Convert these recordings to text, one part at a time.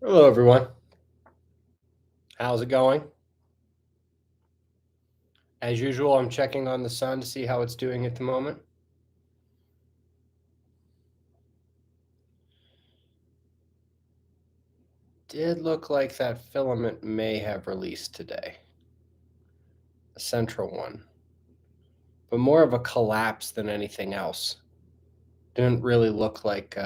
Hello, everyone. How's it going? As usual, I'm checking on the sun to see how it's doing at the moment. Did look like that filament may have released today, a central one, but more of a collapse than anything else. Didn't really look like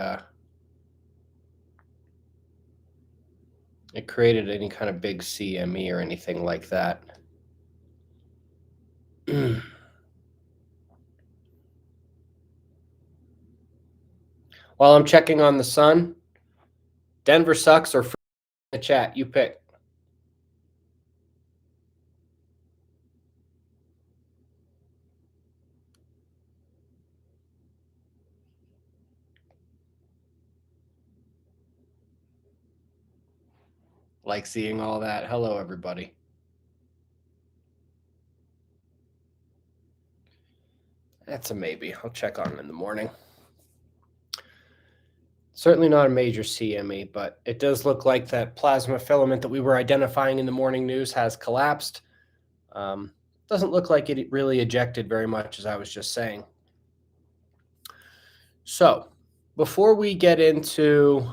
it created any kind of big CME or anything like that. While I'm checking on the sun, Denver sucks or the chat, you pick. Like seeing all that. Hello, everybody. That's a maybe. I'll check on it in the morning. Certainly not a major CME, but it does look like that plasma filament that we were identifying in the morning news has collapsed. Doesn't look like it really ejected very much, as I was just saying. So before we get into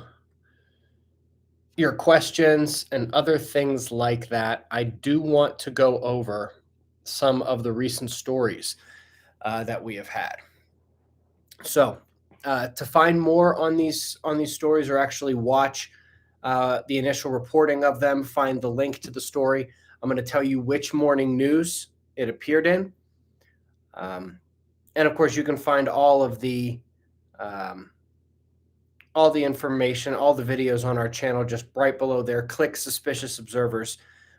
your questions and other things like that, I do want to go over some of the recent stories that we have had. So to find more on these stories, or actually watch the initial reporting of them, find the link to the story, I'm going to tell you which morning news it appeared in. And of course, you can find all the information, all the videos on our channel just right below there. Click Suspicious Observers.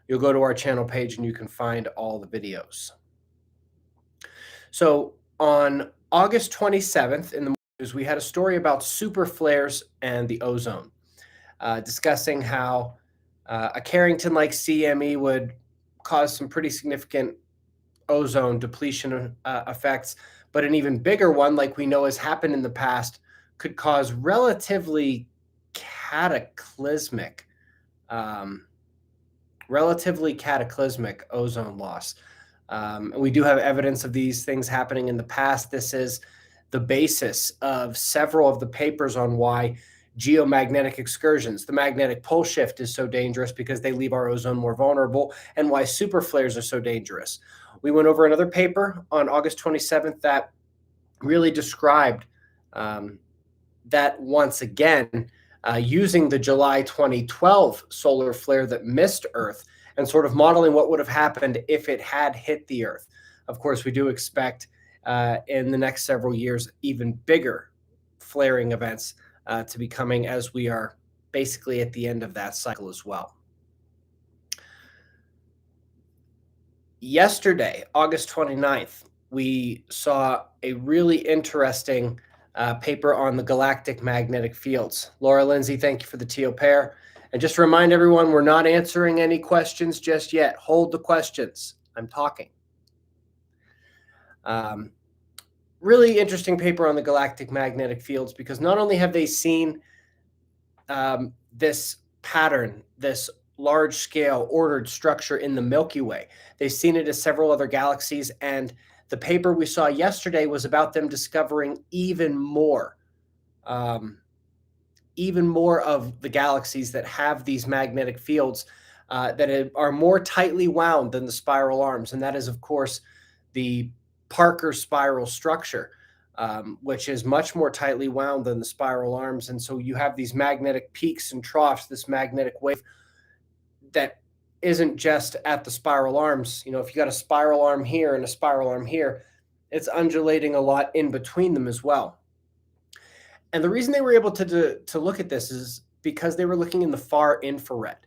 You'll go to our channel page and you can find all the videos. So on August 27th in the news, we had a story about super flares and the ozone, discussing how a Carrington-like CME would cause some pretty significant ozone depletion effects, but an even bigger one, like we know has happened in the past, could cause relatively cataclysmic ozone loss. And we do have evidence of these things happening in the past. This is the basis of several of the papers on why geomagnetic excursions, the magnetic pole shift, is so dangerous because they leave our ozone more vulnerable, and why super flares are so dangerous. We went over another paper on August 27th that really described that once again, using the July 2012 solar flare that missed Earth and sort of modeling what would have happened if it had hit the Earth. Of course, we do expect in the next several years even bigger flaring events to be coming, as we are basically at the end of that cycle as well. Yesterday, August 29th, we saw a really interesting paper on the galactic magnetic fields. Laura Lindsay, thank you for the Teal pair. And just to remind everyone, we're not answering any questions just yet. Hold the questions. I'm talking. Really interesting paper on the galactic magnetic fields, because not only have they seen this pattern, this large-scale ordered structure in the Milky Way, they've seen it as several other galaxies, and the paper we saw yesterday was about them discovering even more of the galaxies that have these magnetic fields that are more tightly wound than the spiral arms. And that is, of course, the Parker spiral structure, which is much more tightly wound than the spiral arms. And so you have these magnetic peaks and troughs, this magnetic wave that isn't just at the spiral arms. You know, if you got a spiral arm here and a spiral arm here, it's undulating a lot in between them as well. And the reason they were able to look at this is because they were looking in the far infrared.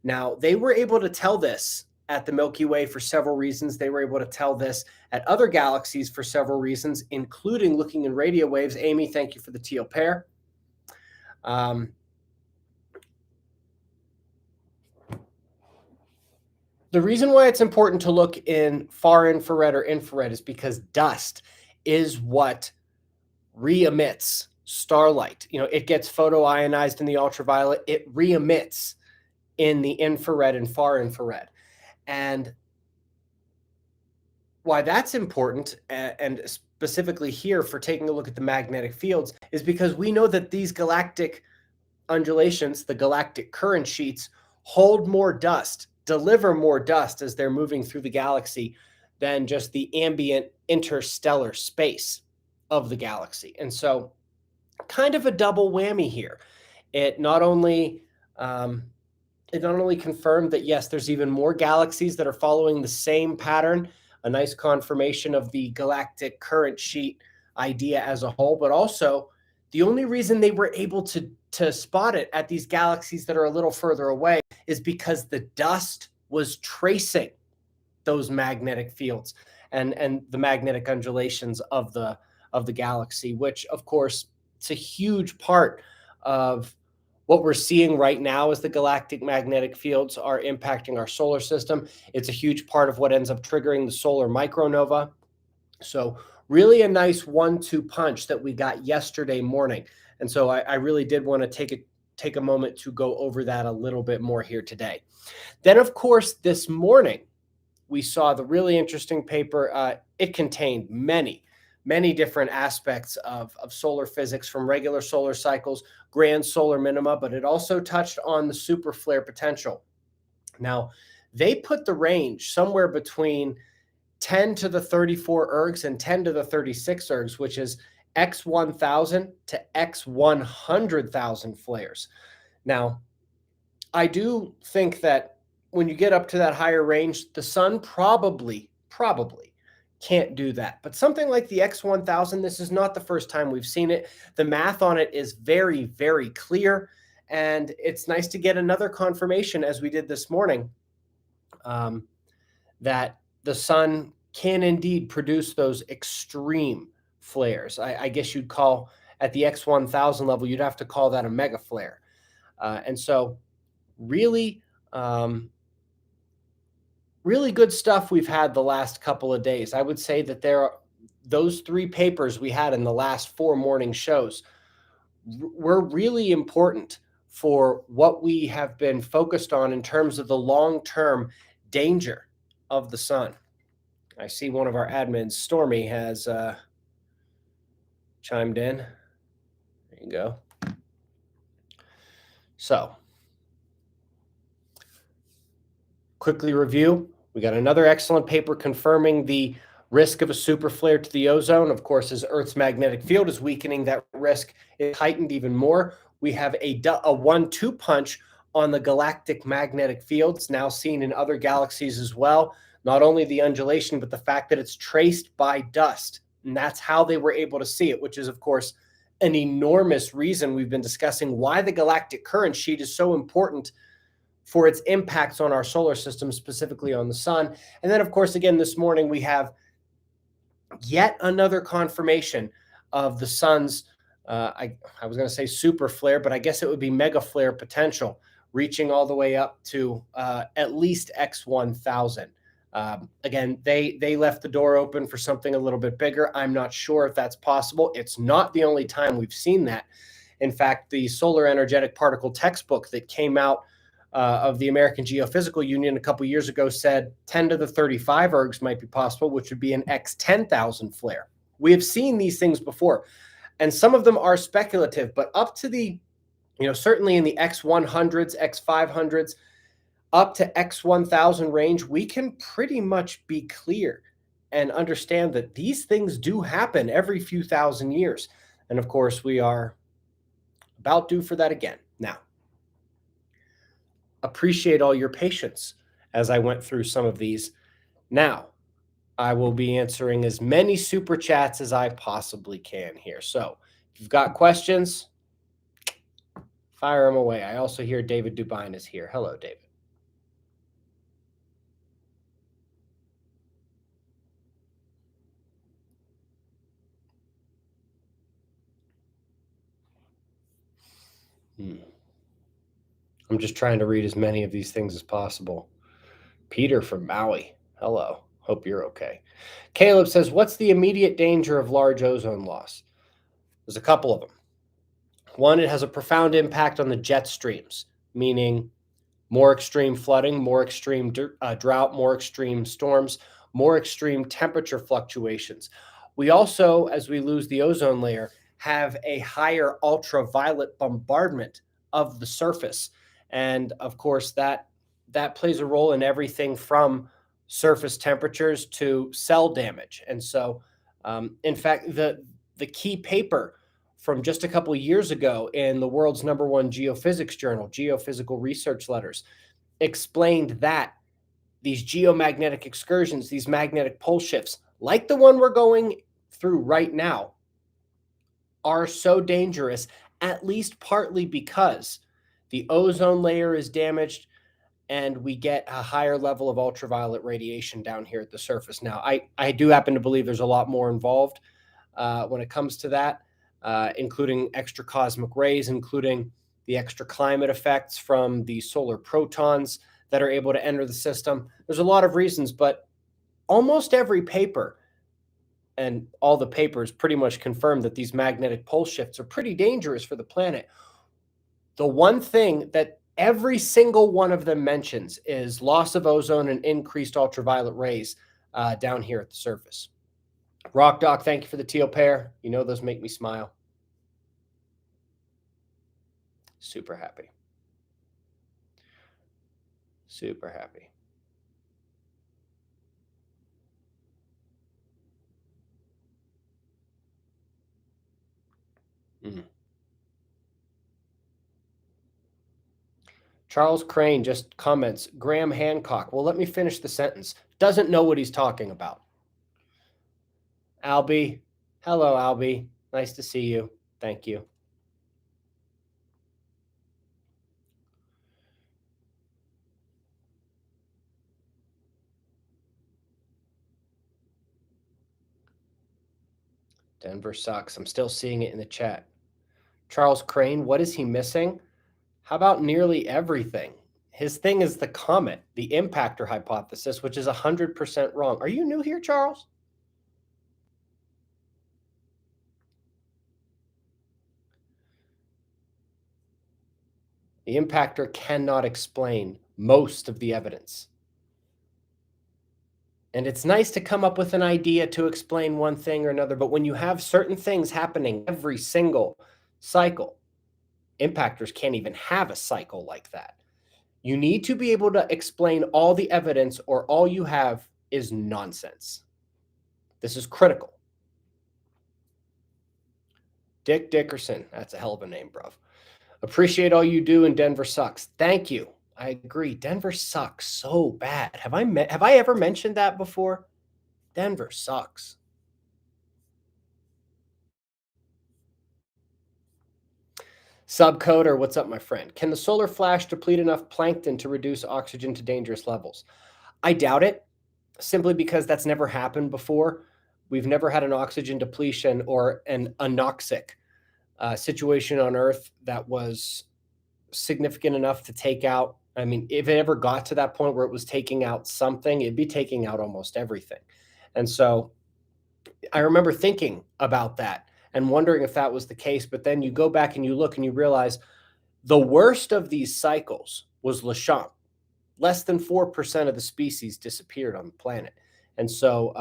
Now, they were able to tell this at the Milky Way for several reasons. They were able to tell this at other galaxies for several reasons, including looking in radio waves. Amy, thank you for the teal pair. The reason why it's important to look in far infrared or infrared is because dust is what re-emits starlight. It gets photoionized in the ultraviolet. It re-emits in the infrared and far infrared. And why that's important, and specifically here for taking a look at the magnetic fields, is because we know that these galactic undulations, the galactic current sheets, hold more dust, deliver more dust as they're moving through the galaxy than just the ambient interstellar space of the galaxy. And so kind of a double whammy here. It not only confirmed that, yes, there's even more galaxies that are following the same pattern, a nice confirmation of the galactic current sheet idea as a whole, but also the only reason they were able to spot it at these galaxies that are a little further away is because the dust was tracing those magnetic fields and the magnetic undulations of the galaxy, which of course it's a huge part of what we're seeing right now as the galactic magnetic fields are impacting our solar system. It's a huge part of what ends up triggering the solar micronova. So really a nice 1-2 punch that we got yesterday morning. And so I really did want to take a moment to go over that a little bit more here today. Then, of course, this morning, we saw the really interesting paper. It contained many different aspects of solar physics, from regular solar cycles, grand solar minima, but it also touched on the super flare potential. Now, they put the range somewhere between 10 to the 34 ergs and 10 to the 36 ergs, which is X1000 to X100,000 flares. Now, I do think that when you get up to that higher range, the sun probably can't do that. But something like the X1000, this is not the first time we've seen it. The math on it is very, very clear. And it's nice to get another confirmation, as we did this morning, that the sun can indeed produce those extreme flares. I guess you'd call, at the X1000 level, you'd have to call that a mega flare. And so really, really good stuff we've had the last couple of days. I would say that those 3 papers we had in the last 4 morning shows were really important for what we have been focused on in terms of the long-term danger of the sun. I see one of our admins, Stormy, has chimed in. There you go. So, quickly review. We got another excellent paper confirming the risk of a super flare to the ozone. Of course, as Earth's magnetic field is weakening, that risk is heightened even more. We have a 1-2 punch on the galactic magnetic fields, now seen in other galaxies as well. Not only the undulation, but the fact that it's traced by dust. And that's how they were able to see it, which is, of course, an enormous reason we've been discussing why the galactic current sheet is so important for its impacts on our solar system, specifically on the sun. And then, of course, again, this morning, we have yet another confirmation of the sun's, I was going to say super flare, but I guess it would be mega flare potential, reaching all the way up to at least X1000. Again, they left the door open for something a little bit bigger. I'm not sure if that's possible. It's not the only time we've seen that. In fact, the Solar Energetic Particle textbook that came out of the American Geophysical Union a couple years ago said 10 to the 35 ergs might be possible, which would be an X10,000 flare. We have seen these things before, and some of them are speculative, but up to the, certainly in the X100s, X500s, up to X1000 range, we can pretty much be clear and understand that these things do happen every few thousand years. And of course, we are about due for that again. Now, appreciate all your patience as I went through some of these. Now, I will be answering as many super chats as I possibly can here. So if you've got questions, fire them away. I also hear David Dubine is here. Hello, David. I'm just trying to read as many of these things as possible. Peter from Maui. Hello. Hope you're okay. Caleb says, what's the immediate danger of large ozone loss? There's a couple of them. One, it has a profound impact on the jet streams, meaning more extreme flooding, more extreme drought, more extreme storms, more extreme temperature fluctuations. We also, as we lose the ozone layer, have a higher ultraviolet bombardment of the surface. And of course, that plays a role in everything from surface temperatures to cell damage. And so, in fact, the key paper from just a couple of years ago in the world's number one geophysics journal, Geophysical Research Letters, explained that these geomagnetic excursions, these magnetic pole shifts, like the one we're going through right now, are so dangerous, at least partly because the ozone layer is damaged and we get a higher level of ultraviolet radiation down here at the surface. Now, I do happen to believe there's a lot more involved when it comes to that, including extra cosmic rays, including the extra climate effects from the solar protons that are able to enter the system. There's a lot of reasons, but almost every paper and all the papers pretty much confirm that these magnetic pole shifts are pretty dangerous for the planet. The one thing that every single one of them mentions is loss of ozone and increased ultraviolet rays down here at the surface. Rock Doc, thank you for the teal pair. You know those make me smile. Super happy. Super happy. Mm. Charles Crane just comments, Graham Hancock. Well, let me finish the sentence. Doesn't know what he's talking about. Albie. Hello, Albie. Nice to see you. Thank you. Denver sucks. I'm still seeing it in the chat. Charles Crane, what is he missing? How about nearly everything? His thing is the comet, the impactor hypothesis, which is 100% wrong. Are you new here, Charles? The impactor cannot explain most of the evidence. And it's nice to come up with an idea to explain one thing or another, but when you have certain things happening every single cycle, impactors can't even have a cycle like that. You need to be able to explain all the evidence, or all you have is nonsense. This is critical. Dick Dickerson, that's a hell of a name, bruv. Appreciate all you do, and Denver sucks. Thank you. I agree. Denver sucks so bad. Have I ever mentioned that before? Denver sucks. Subcoder, what's up, my friend? Can the solar flash deplete enough plankton to reduce oxygen to dangerous levels? I doubt it, simply because that's never happened before. We've never had an oxygen depletion or an anoxic situation on Earth that was significant enough to take out. I mean, if it ever got to that point where it was taking out something, it'd be taking out almost everything. And so I remember thinking about that and wondering if that was the case. But then you go back and you look and you realize the worst of these cycles was Lachamp. Less than 4% of the species disappeared on the planet. And so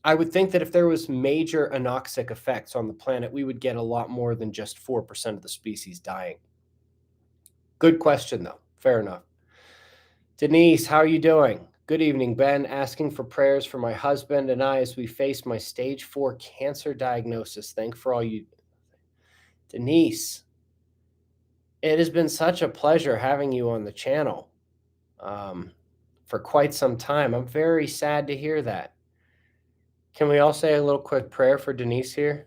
I would think that if there was major anoxic effects on the planet, we would get a lot more than just 4% of the species dying. Good question, though. Fair enough. Denise, how are you doing? Good evening, Ben. Asking for prayers for my husband and I as we face my stage 4 cancer diagnosis. Thank for all you. Denise, it has been such a pleasure having you on the channel for quite some time. I'm very sad to hear that. Can we all say a little quick prayer for Denise here?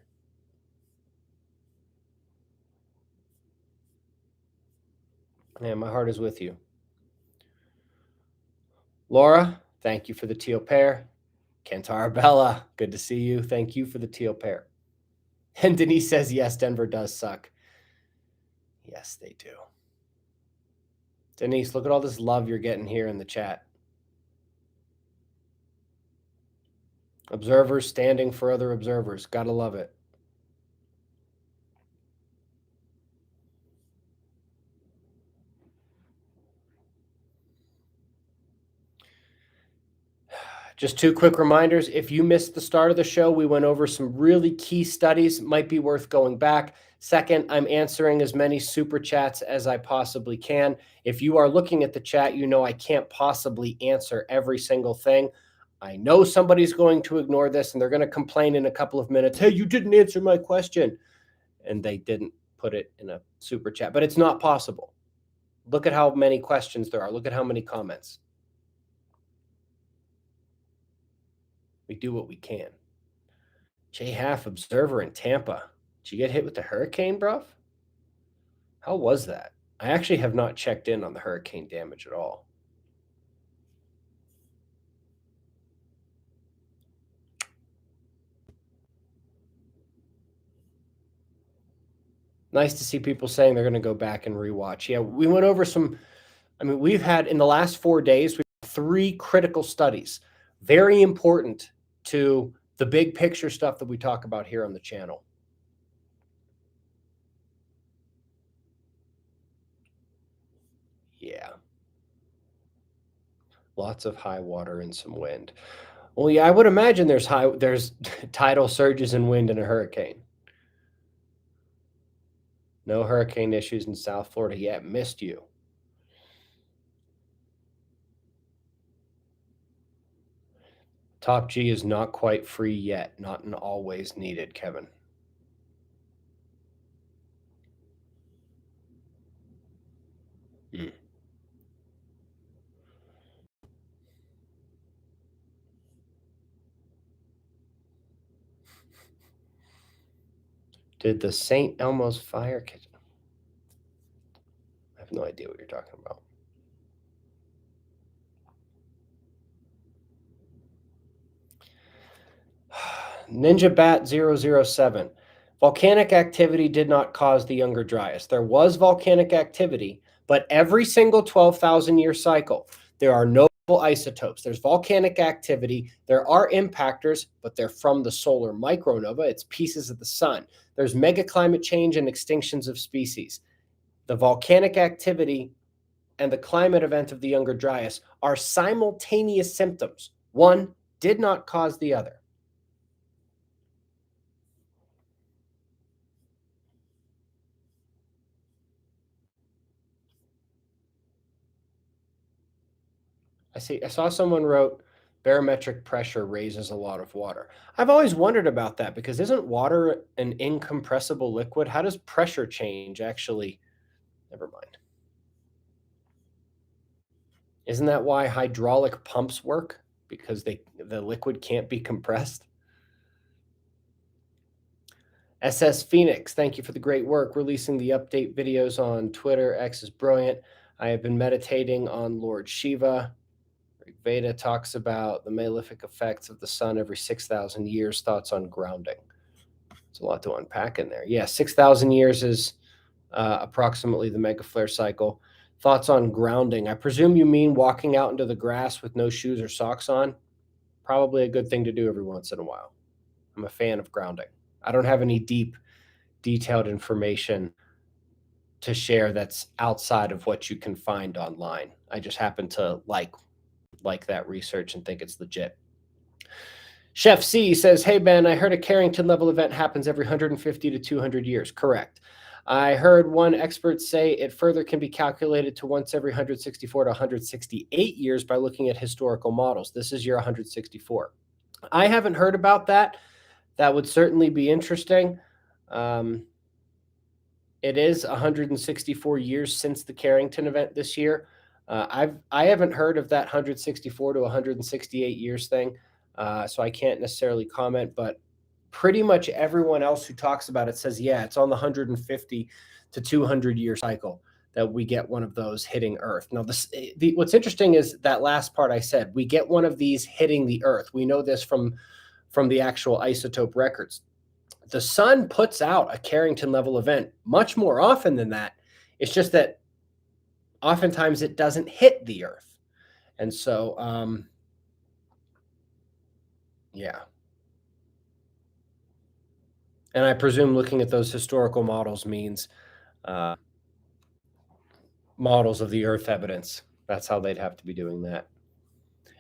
Man, my heart is with you. Laura, thank you for the teal pair. Kentara Bella, good to see you. Thank you for the teal pair. And Denise says, yes, Denver does suck. Yes, they do. Denise, look at all this love you're getting here in the chat. Observers standing for other observers. Gotta love it. Just two quick reminders. If you missed the start of the show, we went over some really key studies, might be worth going back. Second, I'm answering as many super chats as I possibly can. If you are looking at the chat, you know I can't possibly answer every single thing. I know somebody's going to ignore this and they're going to complain in a couple of minutes. Hey, you didn't answer my question. And they didn't put it in a super chat, but it's not possible. Look at how many questions there are. Look at how many comments. We do what we can. Jay Half, observer in Tampa. Did you get hit with the hurricane, bruv? How was that? I actually have not checked in on the hurricane damage at all. Nice to see people saying they're going to go back and rewatch. Yeah, we went over some. I mean, we've had in the last 4 days, we've had 3 critical studies, very important to the big picture stuff that we talk about here on the channel. Yeah. Lots of high water and some wind. Well, yeah, I would imagine there's tidal surges and wind in a hurricane. No hurricane issues in South Florida yet. Missed you. Top G is not quite free yet. Not an always needed, Kevin. Did the St. Elmo's fire kitchen? I have no idea what you're talking about. Ninja Bat 007. Volcanic activity did not cause the Younger Dryas. There was volcanic activity, but every single 12,000 year cycle, there are no isotopes. There's volcanic activity. There are impactors, but they're from the solar micronova. It's pieces of the sun. There's mega climate change and extinctions of species. The volcanic activity and the climate event of the Younger Dryas are simultaneous symptoms. One did not cause the other. I saw someone wrote barometric pressure raises a lot of water. I've always wondered about that because isn't water an incompressible liquid? How does pressure change actually? Never mind. Isn't that why hydraulic pumps work? Because the liquid can't be compressed? SS Phoenix, thank you for the great work releasing the update videos on Twitter. X is brilliant. I have been meditating on Lord Shiva. Veda talks about the malefic effects of the sun every 6,000 years. Thoughts on grounding? It's a lot to unpack in there. Yeah, 6,000 years is approximately the mega flare cycle. Thoughts on grounding? I presume you mean walking out into the grass with no shoes or socks on. Probably a good thing to do every once in a while. I'm a fan of grounding. I don't have any deep, detailed information to share that's outside of what you can find online. I just happen to like that research and think it's legit. Chef C says, hey, Ben, I heard a Carrington level event happens every 150 to 200 years. Correct. I heard one expert say it further can be calculated to once every 164 to 168 years by looking at historical models. This is year 164. I haven't heard about that. That would certainly be interesting. It is 164 years since the Carrington event this year. I haven't heard of that 164 to 168 years thing, so I can't necessarily comment. But pretty much everyone else who talks about it says, yeah, it's on the 150 to 200 year cycle that we get one of those hitting Earth. Now, what's interesting is that last part I said, we get one of these hitting the Earth. We know this from the actual isotope records. The sun puts out a Carrington level event much more often than that. It's just that oftentimes it doesn't hit the Earth. And so, yeah. And I presume looking at those historical models means models of the Earth evidence. That's how they'd have to be doing that.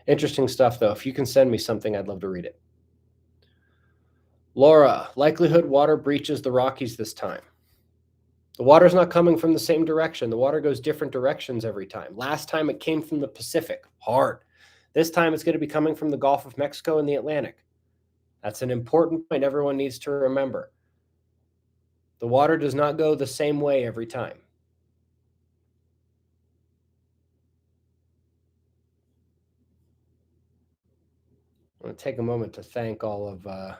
Interesting stuff, though. If you can send me something, I'd love to read it. Laura, likelihood water breaches the Rockies this time. The water's not coming from the same direction. The water goes different directions every time. Last time it came from the Pacific, hard. This time it's going to be coming from the Gulf of Mexico and the Atlantic. That's an important point everyone needs to remember. The water does not go the same way every time. I'm going to take a moment to thank all of the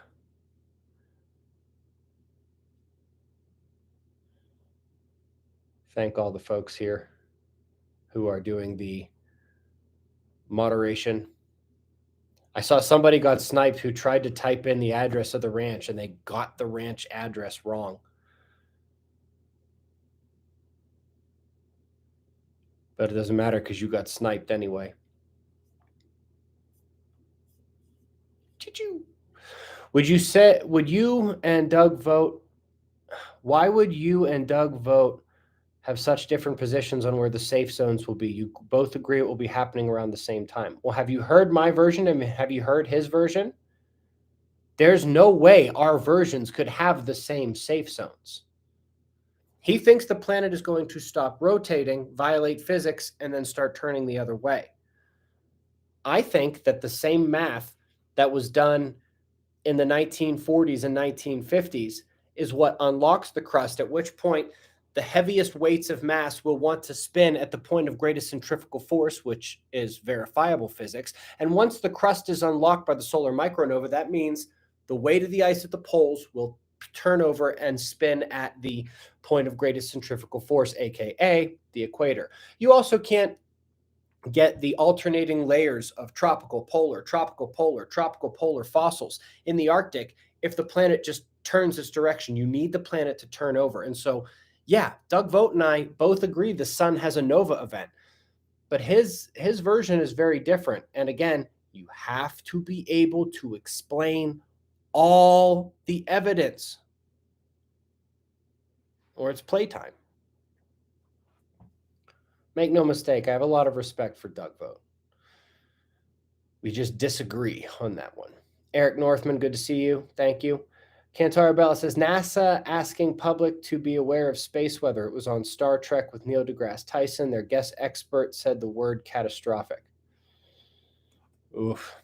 folks here who are doing the moderation. I saw somebody got sniped who tried to type in the address of the ranch and they got the ranch address wrong. But it doesn't matter because you got sniped anyway. Would you and Doug vote? Why would you and Doug vote have such different positions on where the safe zones will be? You both agree it will be happening around the same time. Well, have you heard my version and have you heard his version? There's no way our versions could have the same safe zones. He thinks the planet is going to stop rotating, violate physics, and then start turning the other way. I think that the same math that was done in the 1940s and 1950s is what unlocks the crust, at which point the heaviest weights of mass will want to spin at the point of greatest centrifugal force, which is verifiable physics. And once the crust is unlocked by the solar micronova, that means the weight of the ice at the poles will turn over and spin at the point of greatest centrifugal force, aka the equator. You also can't get the alternating layers of tropical, polar fossils in the Arctic if the planet just turns its direction. You need the planet to turn over. And so, yeah, Doug Vogt and I both agree the sun has a nova event, but his version is very different. And again, you have to be able to explain all the evidence or it's playtime. Make no mistake, I have a lot of respect for Doug Vogt. We just disagree on that one. Eric Northman, good to see you. Thank you. Cantor Bella says, NASA asking public to be aware of space weather. It was on Star Trek with Neil deGrasse Tyson. Their guest expert said the word catastrophic. Oof.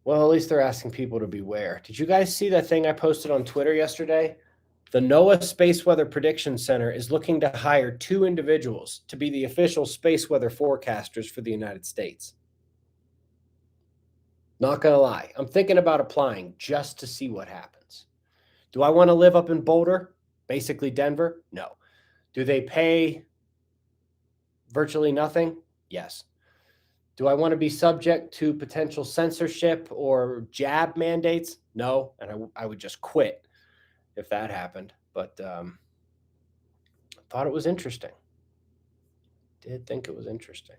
Well, at least they're asking people to beware. Did you guys see that thing I posted on Twitter yesterday? The NOAA Space Weather Prediction Center is looking to hire 2 individuals to be the official space weather forecasters for the United States. Not going to lie. I'm thinking about applying just to see what happens. Do I want to live up in Boulder, basically Denver? No. Do they pay virtually nothing? Yes. Do I want to be subject to potential censorship or jab mandates? No. And I would just quit if that happened. But I thought it was interesting. Did think it was interesting.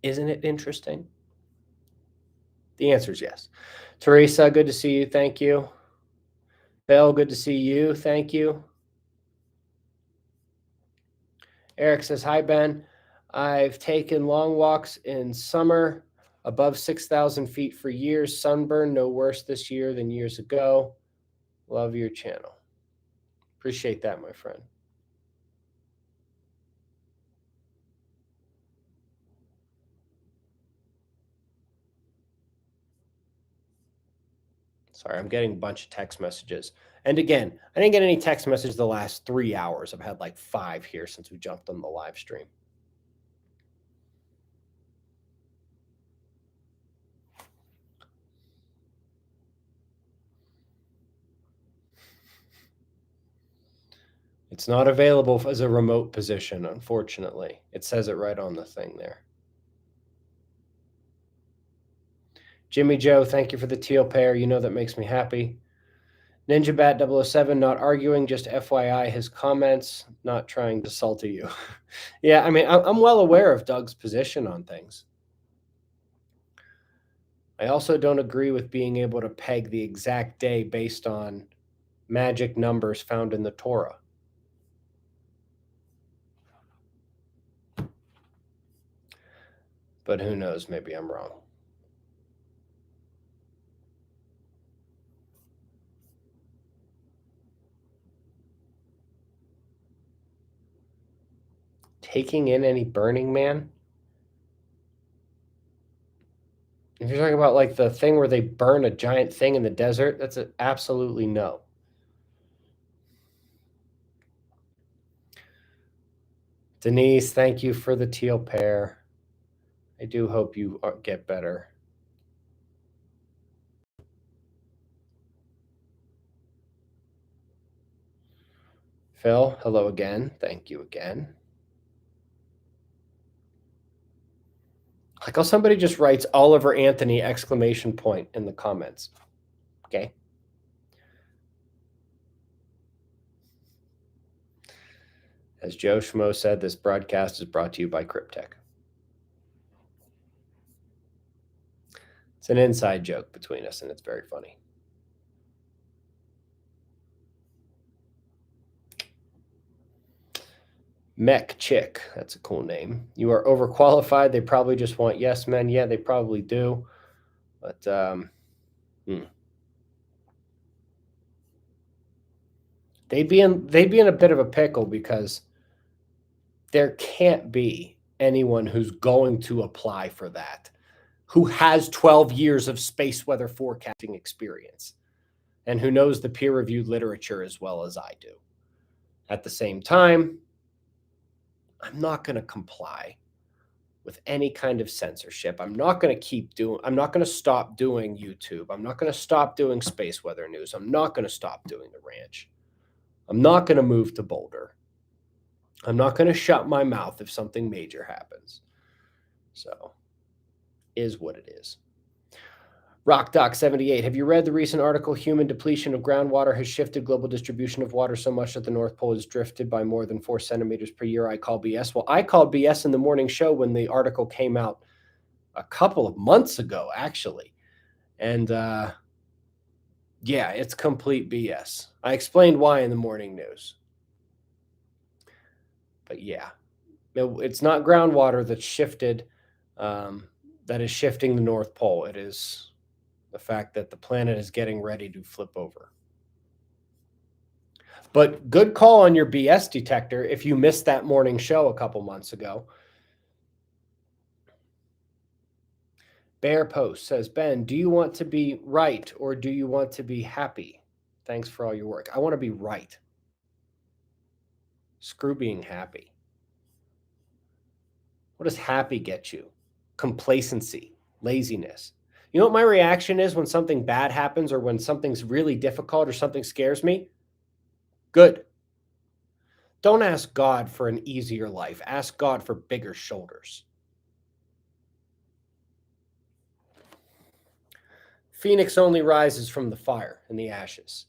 Isn't it interesting? The answer is yes. Teresa, good to see you. Thank you. Bill, good to see you. Thank you. Eric says, hi, Ben. I've taken long walks in summer above 6,000 feet for years. Sunburn, no worse this year than years ago. Love your channel. Appreciate that, my friend. Sorry, I'm getting a bunch of text messages. And again, I didn't get any text messages the last 3 hours. I've had like 5 here since we jumped on the live stream. It's not available as a remote position, unfortunately. It says it right on the thing there. Jimmy Joe, thank you for the teal pair. You know that makes me happy. Ninja Bat 007, not arguing, just FYI, his comments, not trying to salty you. Yeah, I mean, I'm well aware of Doug's position on things. I also don't agree with being able to peg the exact day based on magic numbers found in the Torah. but who knows? Maybe I'm wrong. Taking in any Burning Man? If you're talking about like the thing where they burn a giant thing in the desert, that's an absolutely no. Denise, thank you for the teal pair. I do hope you get better. Phil, hello again. Thank you again. Like how somebody just writes Oliver Anthony exclamation point in the comments. Okay. As Joe Schmo said, this broadcast is brought to you by Cryptech. It's an inside joke between us, and it's very funny. Mech Chick, that's a cool name. You are overqualified. They probably just want yes men. Yeah, they probably do. But they'd be in a bit of a pickle because there can't be anyone who's going to apply for that who has 12 years of space weather forecasting experience and who knows the peer-reviewed literature as well as I do. At the same time, I'm not going to comply with any kind of censorship. I'm not going to stop doing YouTube. I'm not going to stop doing space weather news. I'm not going to stop doing the ranch. I'm not going to move to Boulder. I'm not going to shut my mouth if something major happens. So, is what it is. RockDoc78, have you read the recent article, Human Depletion of Groundwater Has Shifted Global Distribution of Water So Much That the North Pole is Drifted by More Than 4 centimeters per year? I call BS. Well, I called BS in the morning show when the article came out a couple of months ago, actually. And yeah, it's complete BS. I explained why in the morning news. But yeah, it's not groundwater that's shifted, that is shifting the North Pole. It is the fact that the planet is getting ready to flip over. But good call on your BS detector if you missed that morning show a couple months ago. Bear Post says, Ben, do you want to be right or do you want to be happy? Thanks for all your work. I want to be right. Screw being happy. What does happy get you? Complacency, laziness. You know what my reaction is when something bad happens or when something's really difficult or something scares me? Good. Don't ask God for an easier life. Ask God for bigger shoulders. Phoenix only rises from the fire and the ashes,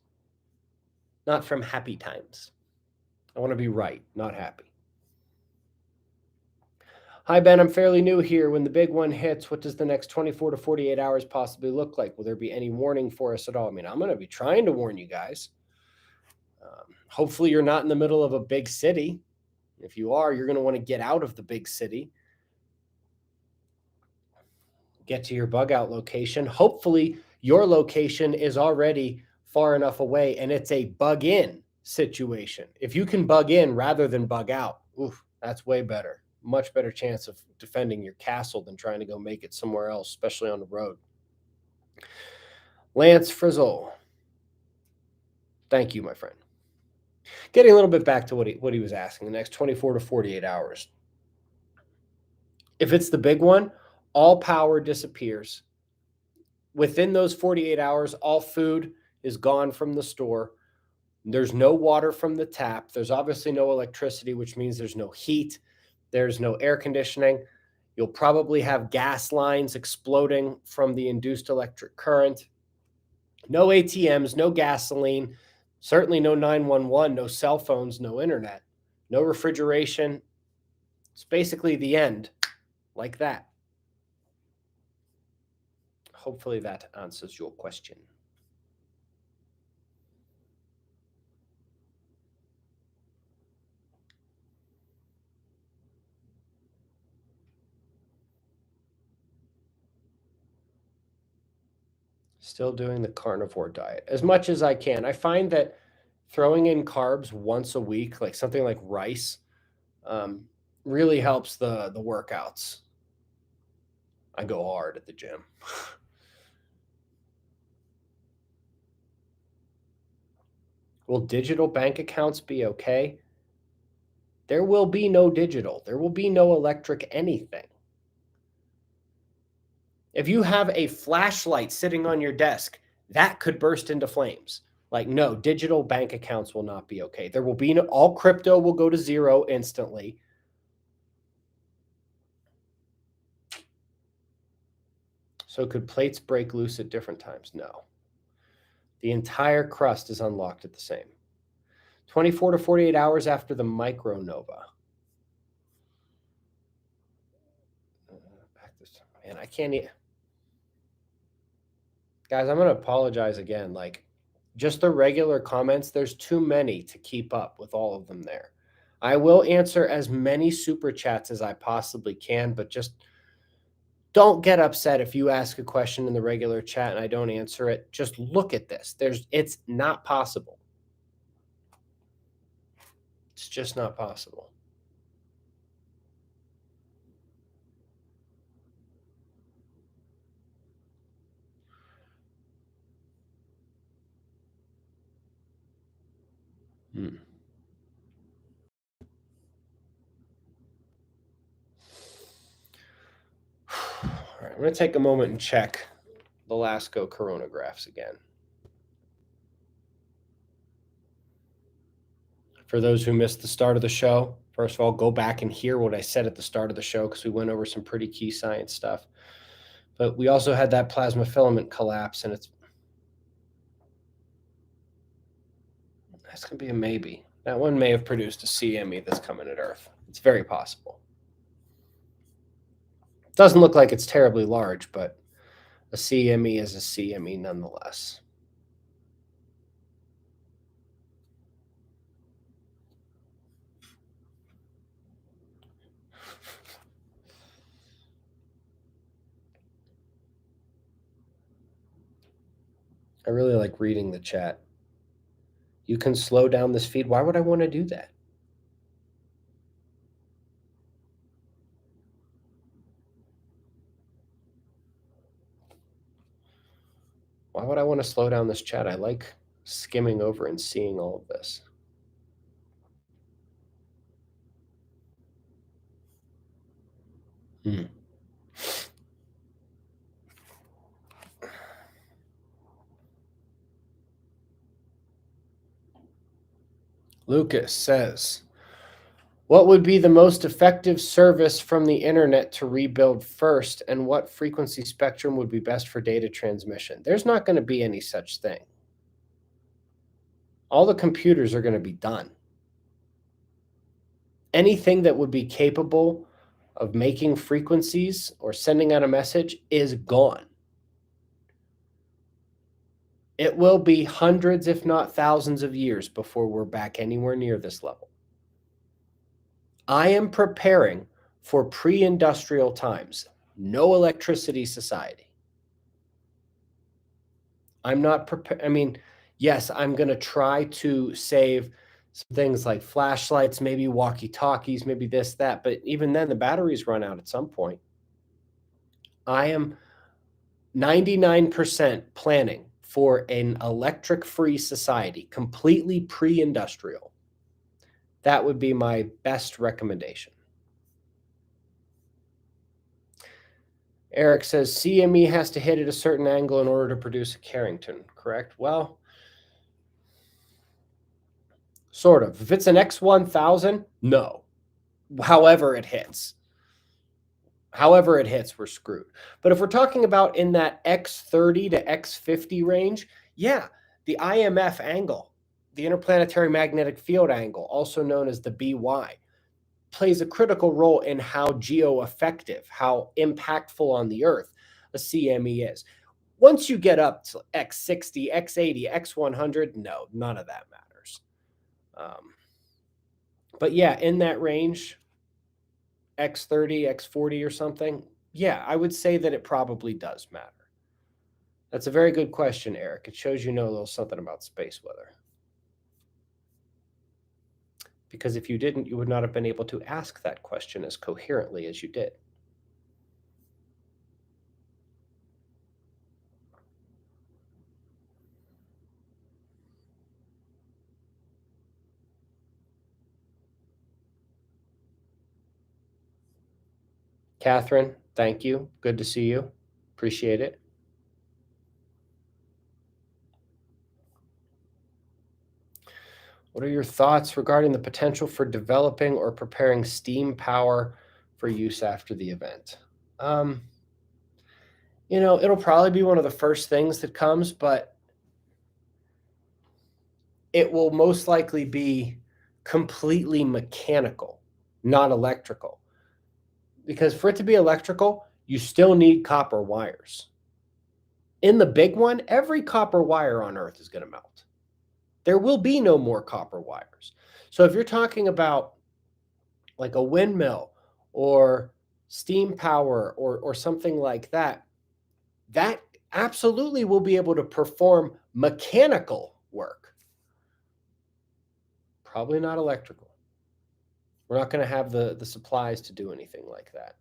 not from happy times. I want to be right, not happy. Hi, Ben. I'm fairly new here. When the big one hits, what does the next 24 to 48 hours possibly look like? Will there be any warning for us at all? I mean, I'm going to be trying to warn you guys. Hopefully, you're not in the middle of a big city. If you are, you're going to want to get out of the big city. Get to your bug out location. Hopefully, your location is already far enough away and it's a bug in situation. If you can bug in rather than bug out, oof, that's way better. Much better chance of defending your castle than trying to go make it somewhere else, especially on the road. Lance Frizzle. Thank you, my friend. Getting a little bit back to what he was asking, the next 24 to 48 hours. If it's the big one, all power disappears. Within those 48 hours, all food is gone from the store. There's no water from the tap. There's obviously no electricity, which means there's no heat. There's no air conditioning. You'll probably have gas lines exploding from the induced electric current. No ATMs, no gasoline, certainly no 911, no cell phones, no internet, no refrigeration. It's basically the end, like that. Hopefully that answers your question. Still doing the carnivore diet as much as I can. I find that throwing in carbs once a week, like something like rice, really helps the workouts. I go hard at the gym. Will digital bank accounts be okay? There will be no digital. There will be no electric anything. If you have a flashlight sitting on your desk, that could burst into flames. Like, no, digital bank accounts will not be okay. There will be no, all crypto will go to zero instantly. So could plates break loose at different times? No. The entire crust is unlocked at the same. 24 to 48 hours after the micronova. Man, I can't eat. Guys, I'm going to apologize again. Like, just the regular comments, there's too many to keep up with all of them there. I will answer as many super chats as I possibly can, but just don't get upset if you ask a question in the regular chat and I don't answer it. Just look at this. It's not possible. It's just not possible. All right, I'm going to take a moment and check the LASCO coronagraphs again. For those who missed the start of the show, first of all, go back and hear what I said at the start of the show because we went over some pretty key science stuff. But we also had that plasma filament collapse, and that's going to be a maybe. That one may have produced a CME that's coming at Earth. It's very possible. It doesn't look like it's terribly large, but a CME is a CME nonetheless. I really like reading the chat. You can slow down this feed. Why would I want to do that? Why would I want to slow down this chat? I like skimming over and seeing all of this. Lucas says, what would be the most effective service from the internet to rebuild first, and what frequency spectrum would be best for data transmission? There's not going to be any such thing. All the computers are going to be done. Anything that would be capable of making frequencies or sending out a message is gone. It will be hundreds, if not thousands of years before we're back anywhere near this level. I am preparing for pre-industrial times, no electricity society. I'm not prepared. I mean, yes, I'm going to try to save some things like flashlights, maybe walkie-talkies, maybe this, that. But even then, the batteries run out at some point. I am 99% planning for an electric-free society, completely pre-industrial. That would be my best recommendation. Eric says CME has to hit at a certain angle in order to produce a Carrington, correct? Well, sort of. If it's an X1000, no. However it hits. However it hits, we're screwed. But if we're talking about in that X30 to X50 range, yeah, the IMF angle, the interplanetary magnetic field angle, also known as the BY, plays a critical role in how geo-effective, how impactful on the Earth a CME is. Once you get up to X60, X80, X100, no, none of that matters. But yeah, in that range, X30, X40 or something, yeah, I would say that it probably does matter. That's a very good question, Eric. It shows you know a little something about space weather. Because if you didn't, you would not have been able to ask that question as coherently as you did. Catherine, thank you. Good to see you. Appreciate it. What are your thoughts regarding the potential for developing or preparing steam power for use after the event? It'll probably be one of the first things that comes, but it will most likely be completely mechanical, not electrical. Because for it to be electrical, you still need copper wires. In the big one, every copper wire on Earth is going to melt. There will be no more copper wires. So if you're talking about like a windmill or steam power or something like that, that absolutely will be able to perform mechanical work. Probably not electrical. We're not going to have the supplies to do anything like that.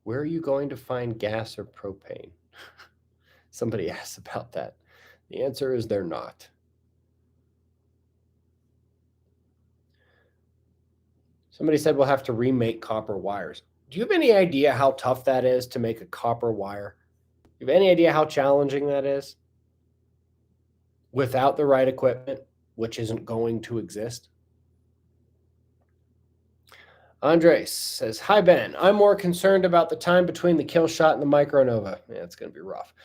Where are you going to find gas or propane? Somebody asked about that. The answer is they're not. Somebody said we'll have to remake copper wires. Do you have any idea how tough that is to make a copper wire? Do you have any idea how challenging that is? Without the right equipment, which isn't going to exist? Andres says, hi, Ben. I'm more concerned about the time between the kill shot and the micronova. Yeah, it's going to be rough.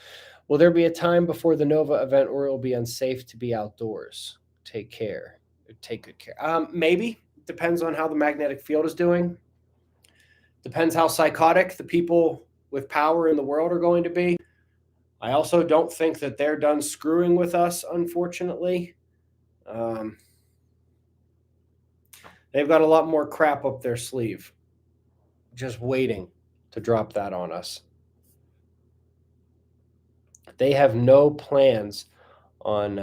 Will there be a time before the Nova event where it will be unsafe to be outdoors? Take care. Take good care. Maybe. Depends on how the magnetic field is doing. Depends how psychotic the people with power in the world are going to be. I also don't think that they're done screwing with us, unfortunately. They've got a lot more crap up their sleeve, just waiting to drop that on us. They have no plans on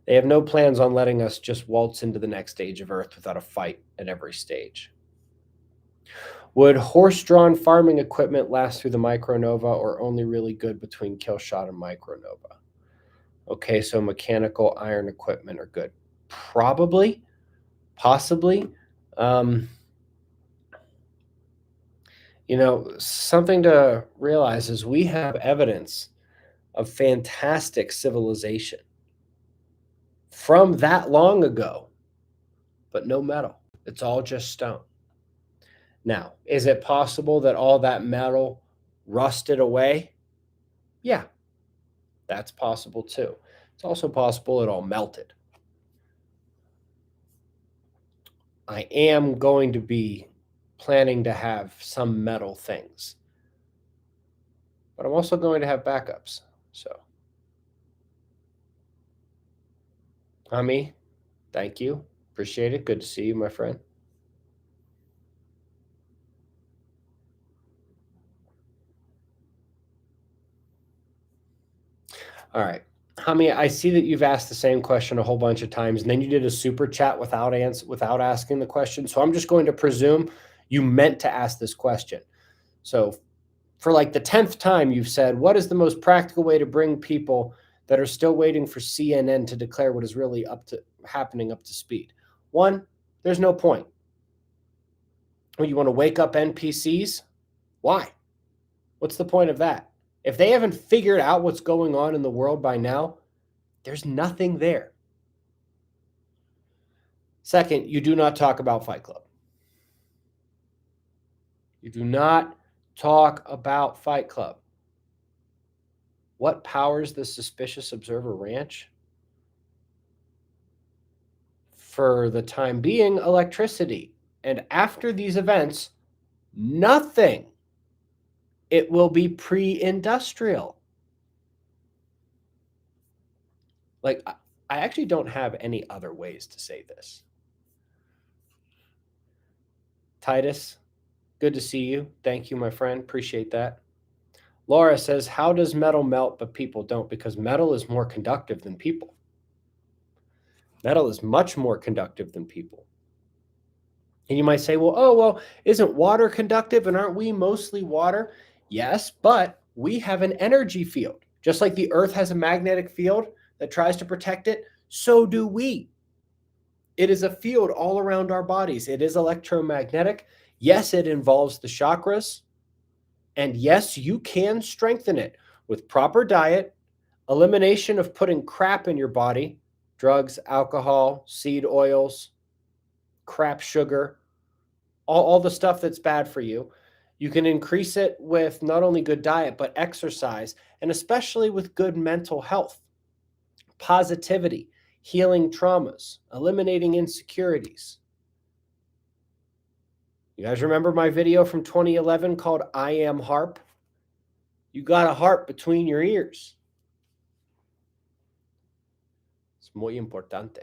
letting us just waltz into the next stage of Earth without a fight at every stage. Would horse-drawn farming equipment last through the micronova or only really good between kill shot and micronova? Okay, so mechanical iron equipment are good. Probably, possibly. Something to realize is we have evidence of fantastic civilization from that long ago, but no metal. It's all just stone. Now, is it possible that all that metal rusted away? Yeah, that's possible too. It's also possible it all melted. I am going to be planning to have some metal things, but I'm also going to have backups. So, Ami, thank you. Appreciate it. Good to see you, my friend. All right. Hami, I see that you've asked the same question a whole bunch of times, and then you did a super chat without asking the question. So I'm just going to presume you meant to ask this question. So for like the 10th time, you've said, what is the most practical way to bring people that are still waiting for CNN to declare what is really happening up to speed? One, there's no point. When you want to wake up NPCs, why? What's the point of that? If they haven't figured out what's going on in the world by now, there's nothing there. Second, you do not talk about Fight Club. You do not talk about Fight Club. What powers the Suspicious Observer Ranch? For the time being, electricity And after these events, nothing. It will be pre-industrial. Like, I actually don't have any other ways to say this. Titus, good to see you. Thank you, my friend. Appreciate that. Laura says, how does metal melt but people don't? Because metal is more conductive than people. Metal is much more conductive than people. And you might say, well, isn't water conductive and aren't we mostly water? Yes, but we have an energy field. Just like the Earth has a magnetic field that tries to protect it, so do we. It is a field all around our bodies. It is electromagnetic. Yes, it involves the chakras. And yes, you can strengthen it with proper diet, elimination of putting crap in your body, drugs, alcohol, seed oils, crap sugar, all the stuff that's bad for you. You can increase it with not only good diet, but exercise, and especially with good mental health, positivity, healing traumas, eliminating insecurities. You guys remember my video from 2011 called I Am HARP? You got a harp between your ears. It's muy importante.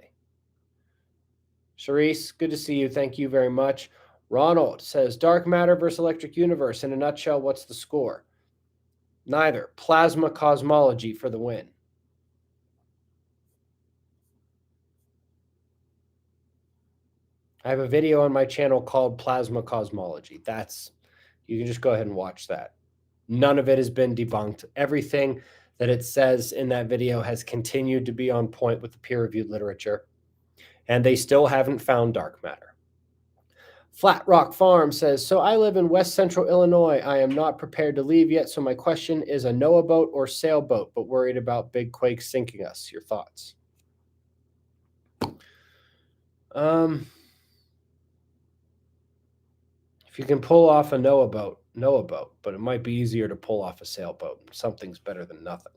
Charisse, good to see you. Thank you very much. Ronald says, dark matter versus electric universe. In a nutshell, what's the score? Neither. Plasma cosmology for the win. I have a video on my channel called Plasma Cosmology. You can just go ahead and watch that. None of it has been debunked. Everything that it says in that video has continued to be on point with the peer-reviewed literature, and they still haven't found dark matter. Flat Rock Farm says, so I live in West Central Illinois. I am not prepared to leave yet, so my question is a Noah boat or sailboat, but worried about big quakes sinking us. Your thoughts? If you can pull off a Noah boat, but it might be easier to pull off a sailboat. Something's better than nothing.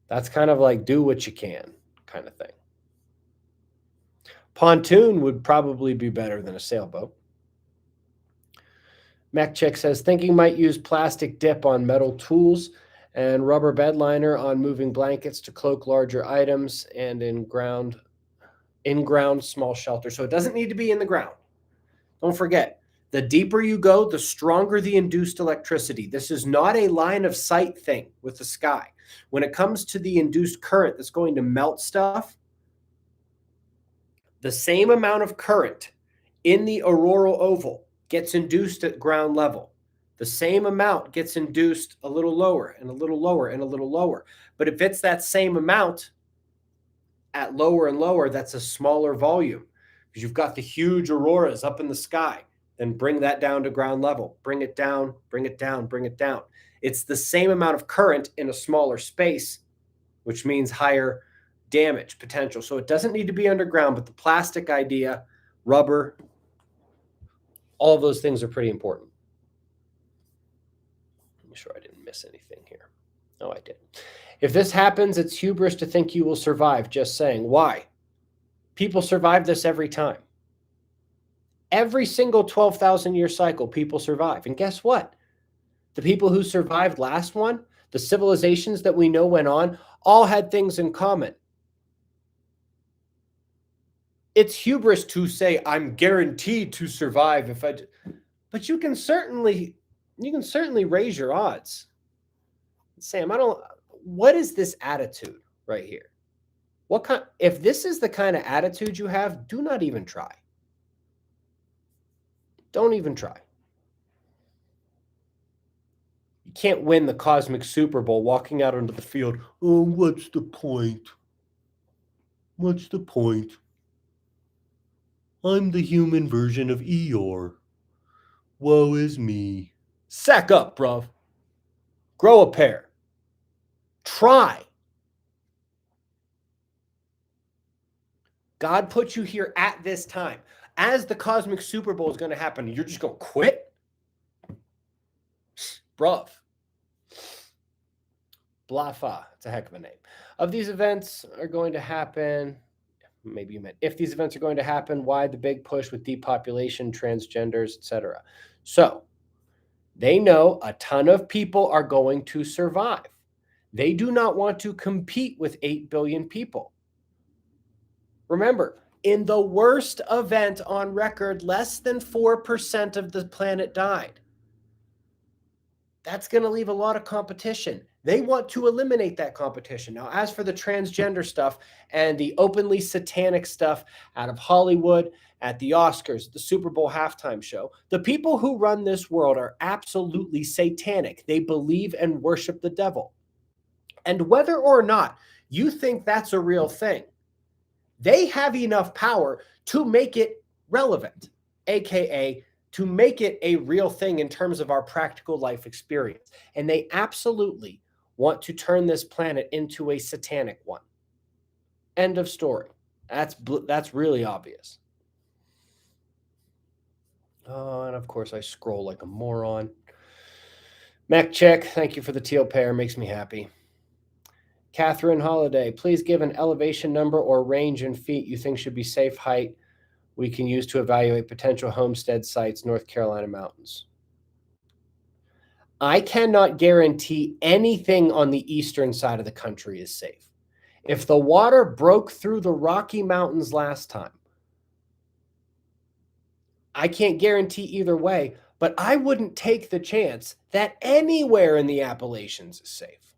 That's kind of like do what you can kind of thing. Pontoon would probably be better than a sailboat. MacChick says, thinking might use plastic dip on metal tools and rubber bed liner on moving blankets to cloak larger items and in-ground small shelter. So it doesn't need to be in the ground. Don't forget, the deeper you go, the stronger the induced electricity. This is not a line of sight thing with the sky. When it comes to the induced current that's going to melt stuff, the same amount of current in the auroral oval gets induced at ground level. The same amount gets induced a little lower and a little lower and a little lower. But if it's that same amount at lower and lower, that's a smaller volume. Because you've got the huge auroras up in the sky, then bring that down to ground level. Bring it down, bring it down, bring it down. It's the same amount of current in a smaller space, which means higher damage potential. So it doesn't need to be underground, but the plastic idea, rubber, all of those things are pretty important. Make sure I didn't miss anything here. Oh, I did. If this happens, it's hubris to think you will survive. Just saying. Why? People survive this every time. Every single 12,000 year cycle, people survive. And guess what? The people who survived last one, the civilizations that we know went on, all had things in common. It's hubris to say, I'm guaranteed to survive if I... But you can certainly raise your odds. Sam, what is this attitude right here? If this is the kind of attitude you have, do not even try. Don't even try. You can't win the cosmic Super Bowl walking out onto the field. Oh, what's the point? What's the point? I'm the human version of Eeyore. Woe is me. Sack up, bruv. Grow a pair. Try. God put you here at this time. As the cosmic Super Bowl is going to happen, you're just going to quit? Bruv. Blafa. It's a heck of a name. Of these events are going to happen. maybe you meant if these events are going to happen, why the big push with depopulation, transgenders, etc. So they know a ton of people are going to survive. They do not want to compete with 8 billion people. Remember, in the worst event on record, less than 4% of the planet died. That's going to leave a lot of competition. They want to eliminate that competition. Now, as for the transgender stuff and the openly satanic stuff out of Hollywood, at the Oscars, the Super Bowl halftime show, the people who run this world are absolutely satanic. They believe and worship the devil. And whether or not you think that's a real thing, they have enough power to make it relevant, aka to make it a real thing in terms of our practical life experience. And they absolutely want to turn this planet into a satanic one. End of story. That's really obvious. Oh, and of course I scroll like a moron. Mac check, thank you for the teal pair, makes me happy. Catherine Holiday, please give an elevation number or range in feet you think should be safe height we can use to evaluate potential homestead sites, North Carolina mountains. I cannot guarantee anything on the eastern side of the country is safe. If the water broke through the Rocky Mountains last time, I can't guarantee either way, but I wouldn't take the chance that anywhere in the Appalachians is safe.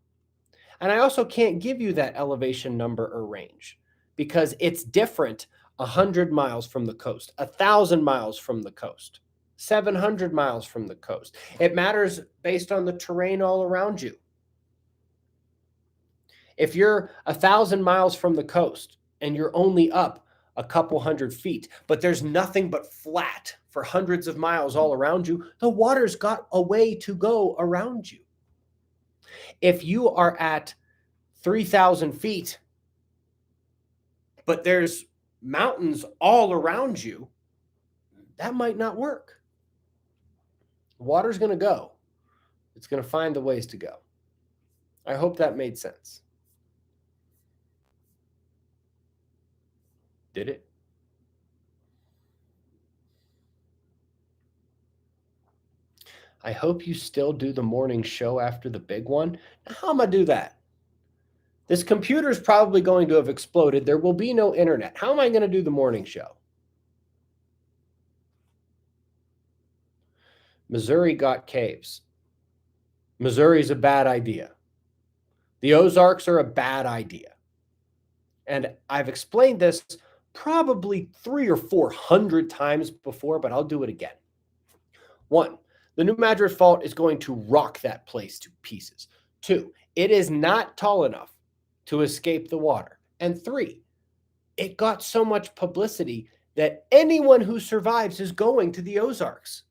And I also can't give you that elevation number or range because it's different 100 miles from the coast, 1,000 miles from the coast, 700 miles from the coast. It matters based on the terrain all around you. If you're 1,000 miles from the coast and you're only up a couple hundred feet, but there's nothing but flat for hundreds of miles all around you, the water's got a way to go around you. If you are at 3,000 feet, but there's mountains all around you, that might not work. Water's going to go. It's going to find the ways to go. I hope that made sense. Did it? I hope you still do the morning show after the big one. How am I do that? This computer is probably going to have exploded. There will be no internet. How am I going to do the morning show? Missouri got caves. Missouri's a bad idea. The Ozarks are a bad idea. And I've explained this probably 300 or 400 times before, but I'll do it again. 1, the New Madrid Fault is going to rock that place to pieces. 2, it is not tall enough to escape the water. And 3, it got so much publicity that anyone who survives is going to the Ozarks.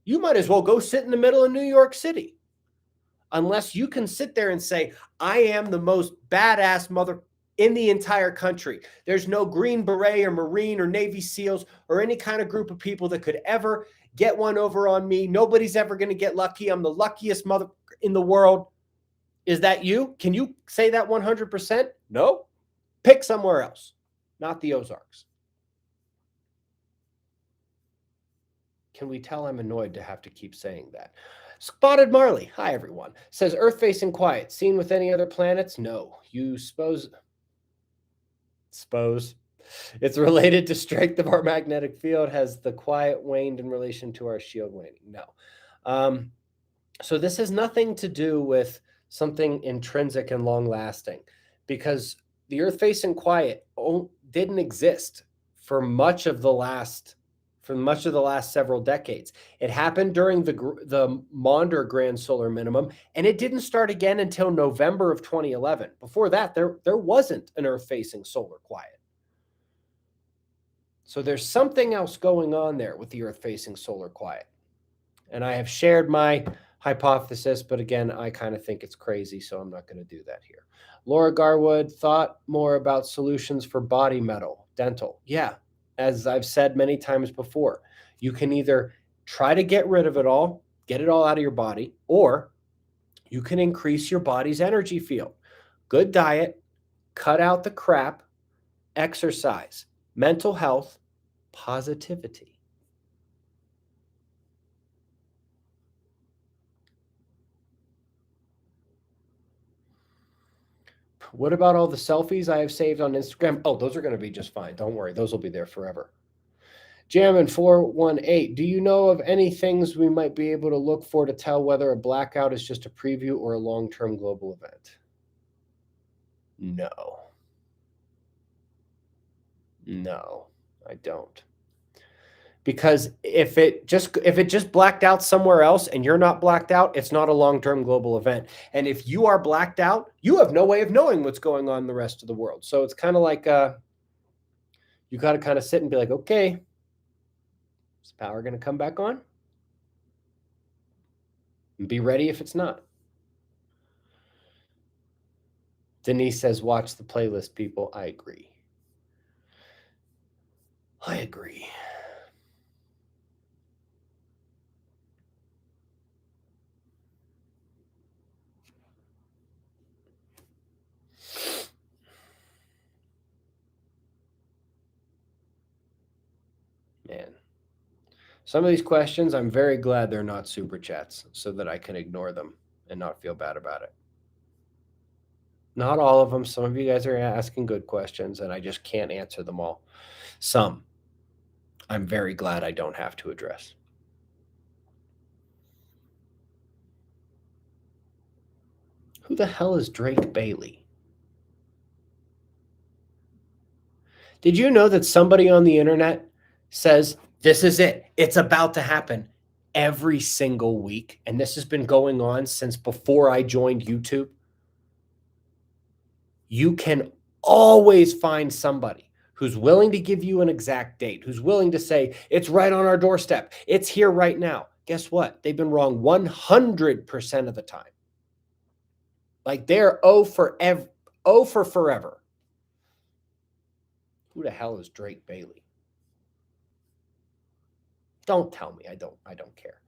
You might as well go sit in the middle of New York City. Unless you can sit there and say, I am the most badass mother in the entire country. There's no Green Beret or Marine or Navy SEALs or any kind of group of people that could ever get one over on me. Nobody's ever going to get lucky. I'm the luckiest mother in the world. Is that you? Can you say that 100%? No. Pick somewhere else, not the Ozarks. Can we tell I'm annoyed to have to keep saying that? Spotted Marley, hi everyone, says Earth facing quiet. Seen with any other planets? No. You suppose it's related to strength of our magnetic field. Has the quiet waned in relation to our shield waning? No. So this has nothing to do with something intrinsic and long lasting, because the Earth facing quiet didn't exist for much of the last several decades. It happened during the Maunder Grand Solar Minimum, and it didn't start again until November of 2011. Before that, there wasn't an Earth-facing solar quiet. So there's something else going on there with the Earth-facing solar quiet. And I have shared my hypothesis, but again, I kind of think it's crazy, so I'm not going to do that here. Laura Garwood, thought more about solutions for body metal, dental. Yeah. As I've said many times before, you can either try to get rid of it all, get it all out of your body, or you can increase your body's energy field. Good diet, cut out the crap, exercise, mental health, positivity. What about all the selfies I have saved on Instagram? Oh, those are going to be just fine. Don't worry. Those will be there forever. Jammin418, do you know of any things we might be able to look for to tell whether a blackout is just a preview or a long-term global event? No. No, I don't. Because if it just blacked out somewhere else and you're not blacked out, it's not a long-term global event. And if you are blacked out, you have no way of knowing what's going on in the rest of the world. So it's kind of like you got to kind of sit and be like, okay, is power going to come back on? And be ready if it's not. Denise says, watch the playlist, people. I agree. I agree. Man. Some of these questions, I'm very glad they're not super chats so that I can ignore them and not feel bad about it. Not all of them. Some of you guys are asking good questions and I just can't answer them all. Some I'm very glad I don't have to address. Who the hell is Drake Bailey? Did you know that somebody on the internet says, this is it, it's about to happen every single week? And this has been going on since before I joined YouTube. You can always find somebody who's willing to give you an exact date, who's willing to say, it's right on our doorstep, it's here right now. Guess what? They've been wrong 100% of the time. Like they're O for forever. Who the hell is Drake Bailey? Don't tell me. I don't care.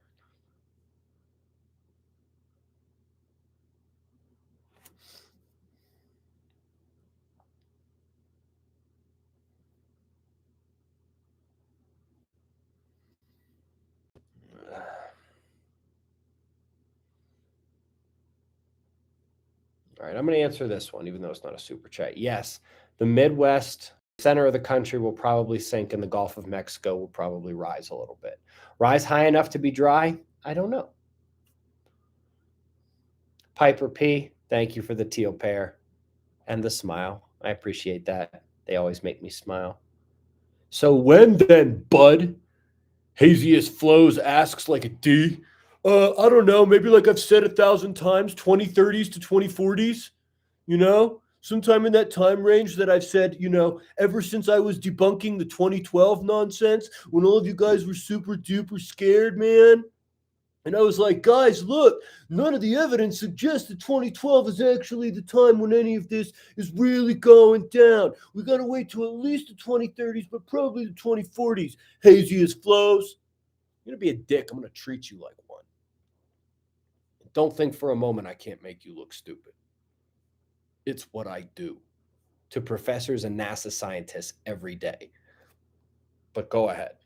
All right, I'm going to answer this one, even though it's not a super chat. Yes, the Midwest center of the country will probably sink and the Gulf of Mexico will probably rise a little bit. Rise high enough to be dry? I don't know. Piper P, thank you for the teal pair and the smile. I appreciate that. They always make me smile. So when then, bud? Haziest Flows asks like a D. I don't know, maybe like I've said 1,000 times, 2030s to 2040s, you know? Sometime in that time range that I've said, you know, ever since I was debunking the 2012 nonsense, when all of you guys were super duper scared, man. And I was like, guys, look, none of the evidence suggests that 2012 is actually the time when any of this is really going down. We got to wait till at least the 2030s, but probably the 2040s. Haziest Flows. You're going to be a dick. I'm going to treat you like one. Don't think for a moment I can't make you look stupid. It's what I do to professors and NASA scientists every day. But go ahead.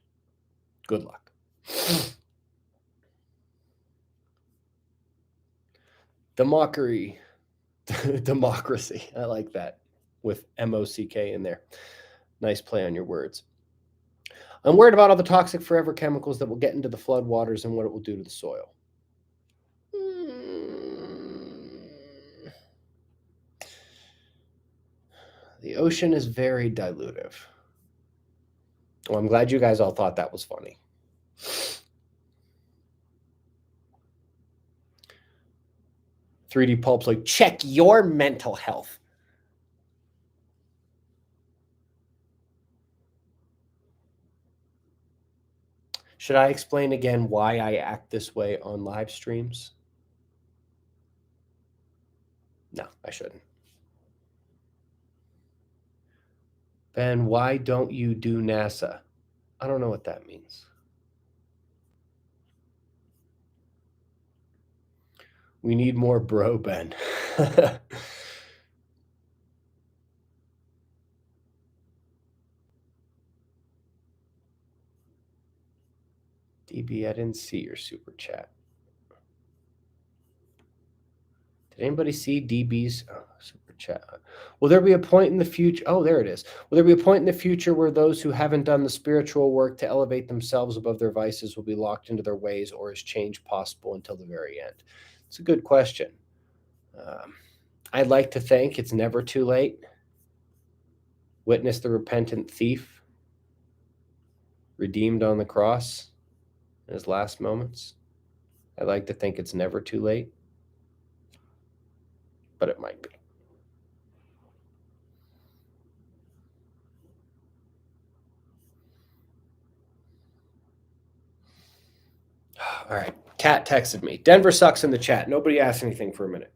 Good luck. Democracy. I like that with M-O-C-K in there. Nice play on your words. I'm worried about all the toxic forever chemicals that will get into the floodwaters and what it will do to the soil. The ocean is very dilutive. Well, I'm glad you guys all thought that was funny. "3D Pulp's like, check your mental health." Should I explain again why I act this way on live streams? No, I shouldn't. Ben, why don't you do NASA? I don't know what that means. We need more bro, Ben. DB, I didn't see your super chat. Did anybody see DB's super chat? Will there be a point in the future? Oh, there it is. Will there be a point in the future where those who haven't done the spiritual work to elevate themselves above their vices will be locked into their ways, or is change possible until the very end? It's a good question. I'd like to think it's never too late. Witness the repentant thief redeemed on the cross in his last moments. I'd like to think it's never too late, but it might be. All right. Kat texted me. Denver sucks in the chat. Nobody asked anything for a minute.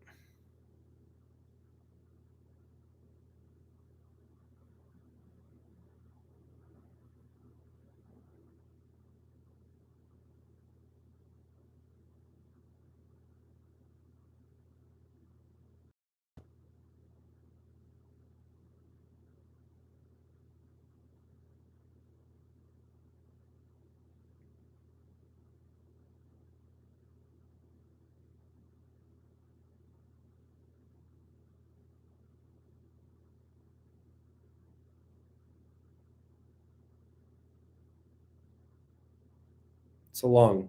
It's a long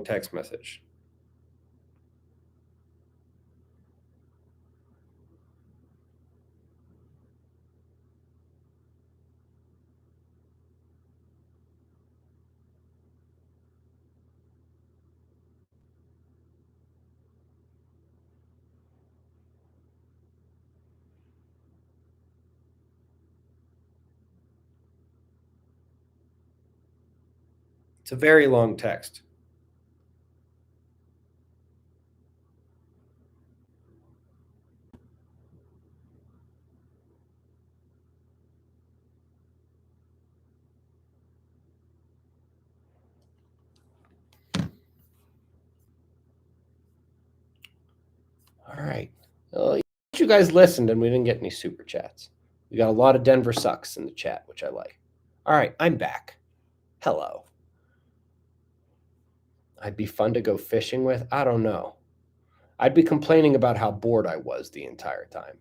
text message. It's a very long text. All right. Well, you guys listened and we didn't get any super chats. We got a lot of Denver sucks in the chat, which I like. All right, I'm back. Hello. I'd be fun to go fishing with. I don't know. I'd be complaining about how bored I was the entire time.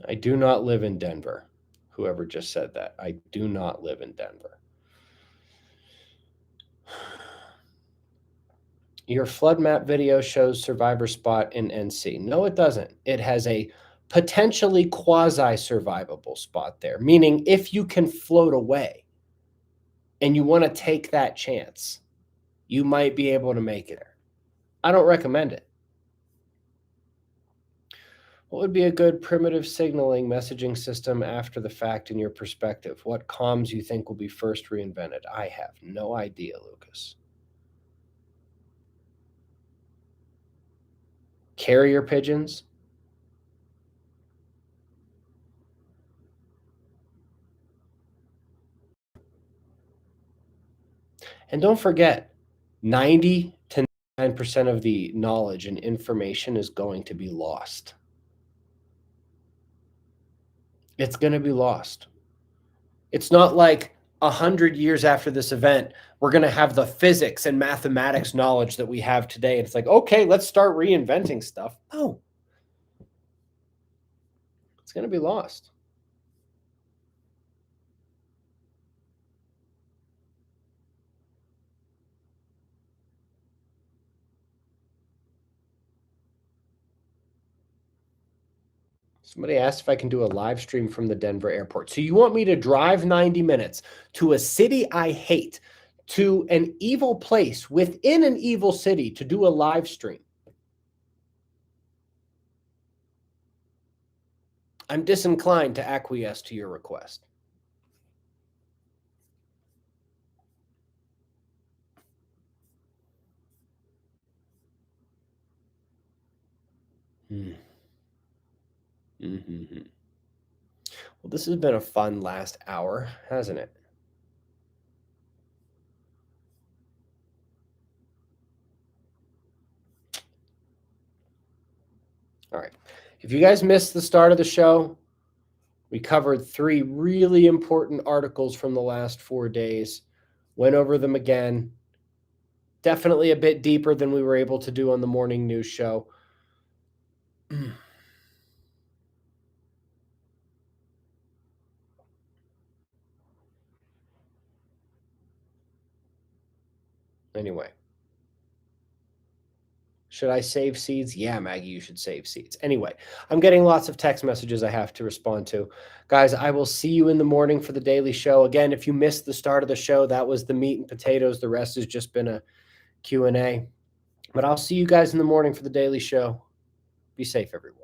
I do not live in Denver. Whoever just said that. I do not live in Denver. Your flood map video shows survivor spot in NC. No, it doesn't. It has a potentially quasi-survivable spot there, meaning if you can float away and you want to take that chance, you might be able to make it. I don't recommend it. What would be a good primitive signaling messaging system after the fact in your perspective? What comms you think will be first reinvented? I have no idea, Lucas. Carrier pigeons? And don't forget, 90 to 9% of the knowledge and information is going to be lost. It's going to be lost. It's not like 100 years after this event, we're going to have the physics and mathematics knowledge that we have today. And it's like, okay, let's start reinventing stuff. No. It's going to be lost. Somebody asked if I can do a live stream from the Denver airport. So you want me to drive 90 minutes to a city I hate, to an evil place within an evil city to do a live stream? I'm disinclined to acquiesce to your request. Mm-hmm. Well, this has been a fun last hour, hasn't it? All right. If you guys missed the start of the show, we covered 3 really important articles from the last 4 days, went over them again. Definitely a bit deeper than we were able to do on the morning news show. Anyway, should I save seeds? Yeah, Maggie, you should save seeds. Anyway, I'm getting lots of text messages I have to respond to. Guys, I will see you in the morning for the daily show. Again, if you missed the start of the show, that was the meat and potatoes. The rest has just been a Q&A. But I'll see you guys in the morning for the daily show. Be safe, everyone.